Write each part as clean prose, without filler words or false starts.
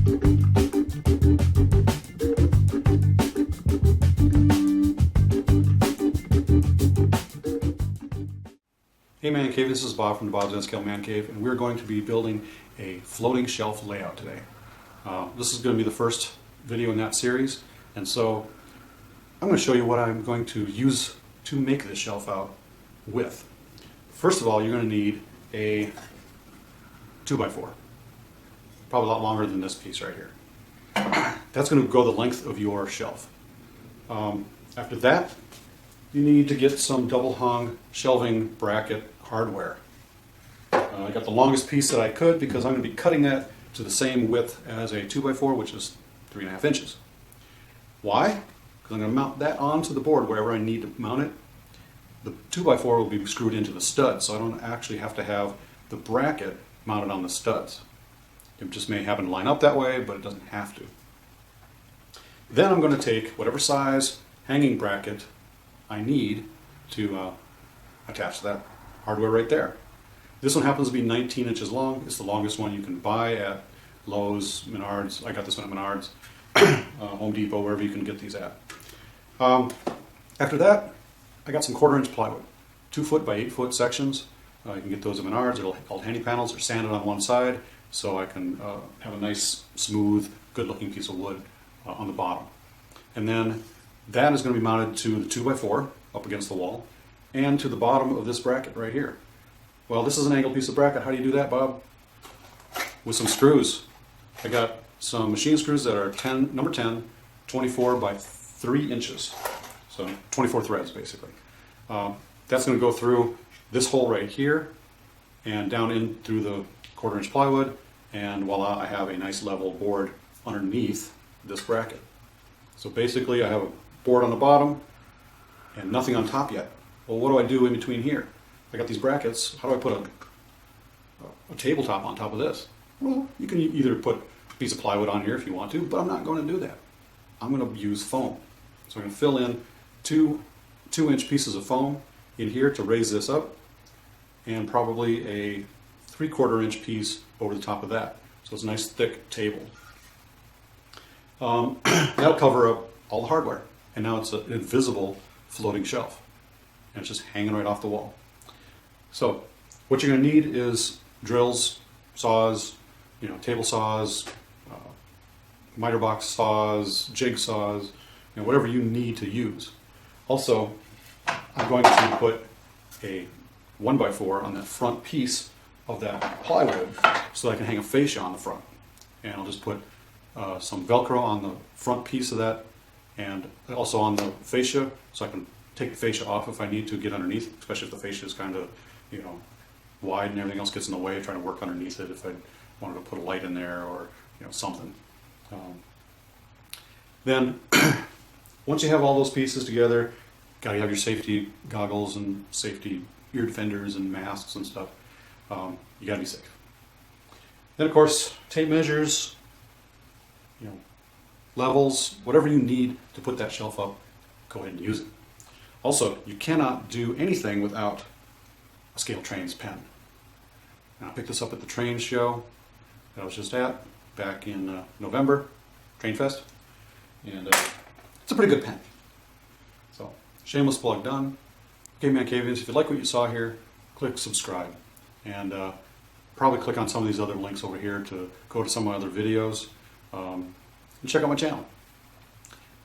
Hey ManCave, this is Bob from the Bob's N-Scale ManCave, and we're going to be building a floating shelf layout today. This is going to be the first video in that series, and so I'm going to show you what I'm going to use to make this shelf out with. First of all, you're going to need a 2x4, probably a lot longer than this piece right here. That's going to go the length of your shelf. After that, you need to get some double hung shelving bracket hardware. I got the longest piece that I could because I'm going to be cutting that to the same width as a 2x4, which is 3.5 inches. Why? Because I'm going to mount that onto the board wherever I need to mount it. The 2x4 will be screwed into the studs, so I don't actually have to have the bracket mounted on the studs. It just may happen to line up that way, but it doesn't have to. Then I'm going to take whatever size hanging bracket I need to attach to that hardware right there. This one happens to be 19 inches long. It's the longest one you can buy at Lowe's, Menards. I got this one at Menards, Home Depot, wherever you can get these at. After that, I got some 1/4 inch plywood, 2 foot by 8 foot sections. You can get those at Menards. They're called handy panels. They're sanded on one side, so I can have a nice, smooth, good-looking piece of wood on the bottom. And then that is going to be mounted to the 2x4 up against the wall and to the bottom of this bracket right here. Well, this is an angled piece of bracket. How do you do that, Bob? With some screws. I got some machine screws that are number 10, 24 by 3 inches. So 24 threads, basically. That's going to go through this hole right here and down in through the 1/4 inch plywood, and voila, I have a nice level board underneath this bracket. So basically I have a board on the bottom and nothing on top yet. Well, what do I do in between here? I got these brackets. How do I put a tabletop on top of this? Well, you can either put a piece of plywood on here if you want to, but I'm not going to do that. I'm going to use foam. So I'm going to fill in two 2-inch pieces of foam in here to raise this up, and probably a 3/4 inch piece over the top of that. So it's a nice thick table. That'll cover up all the hardware, and now it's an invisible floating shelf, and it's just hanging right off the wall. So what you're going to need is drills, saws, table saws, miter box saws, jig saws, whatever you need to use. Also, I'm going to put a 1x4 on that front piece of that plywood so that I can hang a fascia on the front. And I'll just put some Velcro on the front piece of that, and also on the fascia, so I can take the fascia off if I need to get underneath, especially if the fascia is kind of, wide and everything else gets in the way, trying to work underneath it if I wanted to put a light in there or, something. Then, once you have all those pieces together, gotta have your safety goggles and safety ear defenders and masks and stuff. You gotta be safe. Then, of course, tape measures, levels, whatever you need to put that shelf up, go ahead and use it. Also, you cannot do anything without a Scale Trains pen. Now, I picked this up at the train show that I was just at back in November, Train Fest, and it's a pretty good pen. So, shameless plug done. Okay, ManCavians, if you like what you saw here, click subscribe, and probably click on some of these other links over here to go to some of my other videos. And check out my channel.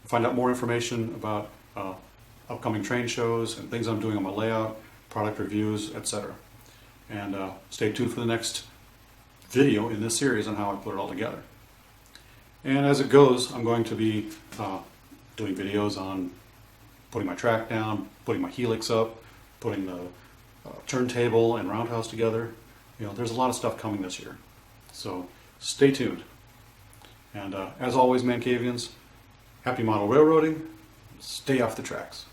Find out more information about upcoming train shows and things I'm doing on my layout, product reviews, etc. And stay tuned for the next video in this series on how I put it all together. And as it goes, I'm going to be doing videos on putting my track down, putting my helix up, putting the turntable and roundhouse together. There's a lot of stuff coming this year. So stay tuned. And as always, ManCavians, happy model railroading. Stay off the tracks.